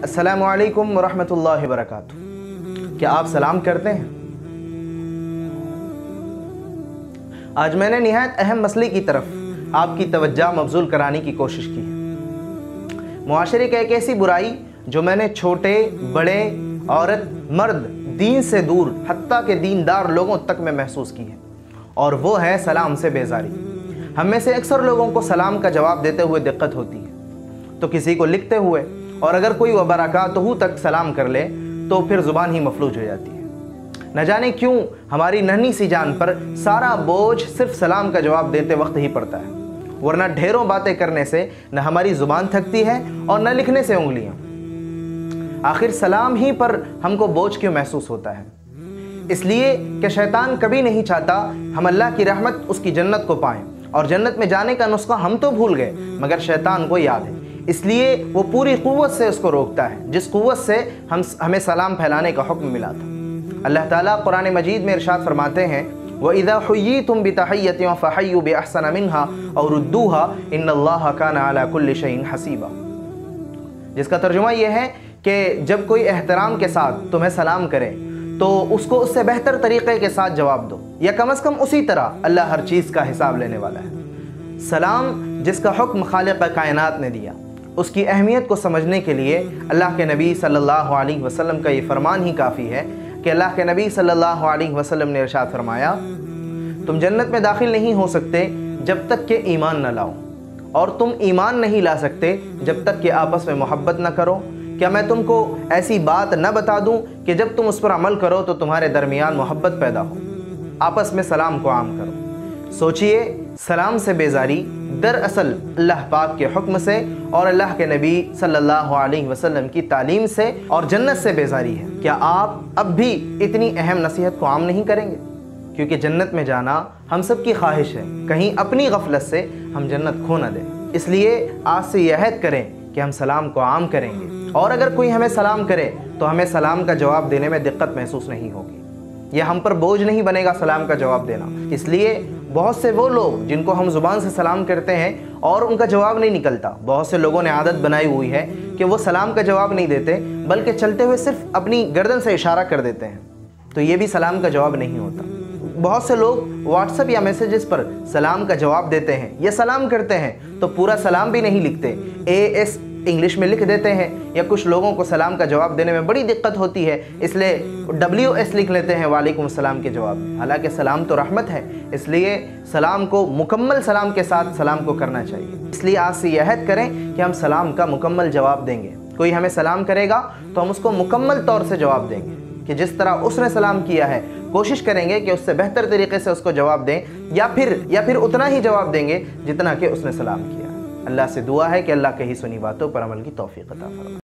अस्सलामु अलैकुम वरहमतुल्लाहि वबरकातुहू। क्या आप सलाम करते हैं? आज मैंने निहायत अहम मसले की तरफ आपकी तवज्जो मबज़ूल कराने की कोशिश की है। मुआशरे की एक ऐसी बुराई जो मैंने छोटे बड़े औरत मर्द दीन से दूर हत्ता के दीनदार लोगों तक में महसूस की है, और वो है सलाम से बेजारी। हम में से अक्सर लोगों को सलाम का जवाब देते हुए दिक्कत होती है, तो किसी को लिखते हुए, और अगर कोई व बरकातहू तक सलाम कर ले तो फिर ज़ुबान ही मफलूज हो जाती है। न जाने क्यों हमारी नन्ही सी जान पर सारा बोझ सिर्फ सलाम का जवाब देते वक्त ही पड़ता है, वरना ढेरों बातें करने से न हमारी ज़ुबान थकती है और न लिखने से उंगलियां। आखिर सलाम ही पर हमको बोझ क्यों महसूस होता है? इसलिए कि शैतान कभी नहीं चाहता हम अल्लाह की रहमत, उसकी जन्नत को पाएं, और जन्नत में जाने का नुस्खा हम तो भूल गए मगर शैतान को याद है। इसलिए वो पूरी कुव्वत से उसको रोकता है, जिस कुव्वत से हमें सलाम फैलाने का हुक्म मिला था। अल्लाह ताला कुरान मजीद में इरशाद फरमाते हैं, वइज़ा हुय्यितुम बितहिय्यतिन फहय्यु बिअहसन मिन्हा औ रुद्दूहा इन्नल्लाहा काना अला कुल्लि शैइन हसीबा। जिसका तर्जुमा यह है कि जब कोई एहतराम के साथ तुम्हें सलाम करे तो उसको उससे बेहतर तरीक़े के साथ जवाब दो, या कम अज़ कम उसी तरह। अल्लाह हर चीज़ का हिसाब लेने वाला है। सलाम जिसका हुक्म खालिक़ कायनात ने दिया, उसकी अहमियत को समझने के लिए अल्लाह के नबी सल्लल्लाहु अलैहि वसल्लम का ये फरमान ही काफ़ी है कि अल्लाह के नबी सल्लल्लाहु अलैहि वसल्लम ने इरशाद फरमाया, तुम जन्नत में दाखिल नहीं हो सकते जब तक कि ईमान न लाओ, और तुम ईमान नहीं ला सकते जब तक कि आपस में मोहब्बत न करो। क्या मैं तुमको ऐसी बात न बता दूं कि जब तुम उस पर अमल करो तो तुम्हारे दरमियान मोहब्बत पैदा हो? आपस में सलाम को आम करो। सोचिए, सलाम से बेजारी दरअसल अल्लाह पाक के हुक्म से और अल्लाह के नबी सल्लल्लाहु अलैहि वसल्लम की तालीम से और जन्नत से बेजारी है। क्या आप अब भी इतनी अहम नसीहत को आम नहीं करेंगे? क्योंकि जन्नत में जाना हम सब की ख्वाहिश है, कहीं अपनी गफलत से हम जन्नत खो न दें। इसलिए आज से यह अहद करें कि हम सलाम को आम करेंगे, और अगर कोई हमें सलाम करे तो हमें सलाम का जवाब देने में दिक्कत महसूस नहीं होगी। यह हम पर बोझ नहीं बनेगा सलाम का जवाब देना। इसलिए बहुत से वो लोग जिनको हम ज़ुबान से सलाम करते हैं और उनका जवाब नहीं निकलता, बहुत से लोगों ने आदत बनाई हुई है कि वो सलाम का जवाब नहीं देते, बल्कि चलते हुए सिर्फ अपनी गर्दन से इशारा कर देते हैं, तो ये भी सलाम का जवाब नहीं होता। बहुत से लोग व्हाट्सएप या मैसेजेस पर सलाम का जवाब देते हैं या सलाम करते हैं तो पूरा सलाम भी नहीं लिखते, AS इंग्लिश में लिख देते हैं, या कुछ लोगों को सलाम का जवाब देने में बड़ी दिक्कत होती है इसलिए WS लिख लेते हैं वालेकुम सलाम के जवाब में। हालांकि सलाम तो रहमत है, इसलिए सलाम को मुकम्मल सलाम के साथ सलाम को करना चाहिए। इसलिए आज से यह अहद करें कि हम सलाम का मुकम्मल जवाब देंगे। कोई हमें सलाम करेगा तो हम उसको मुकम्मल तौर से जवाब देंगे कि जिस तरह उसने सलाम किया है, कोशिश करेंगे कि उससे बेहतर तरीके से उसको जवाब दें, या फिर उतना ही जवाब देंगे जितना कि उसने सलाम किया। अल्लाह से दुआ है कि अल्लाह के ही सुनी बातों पर अमल की तौफीक अता फरमाए।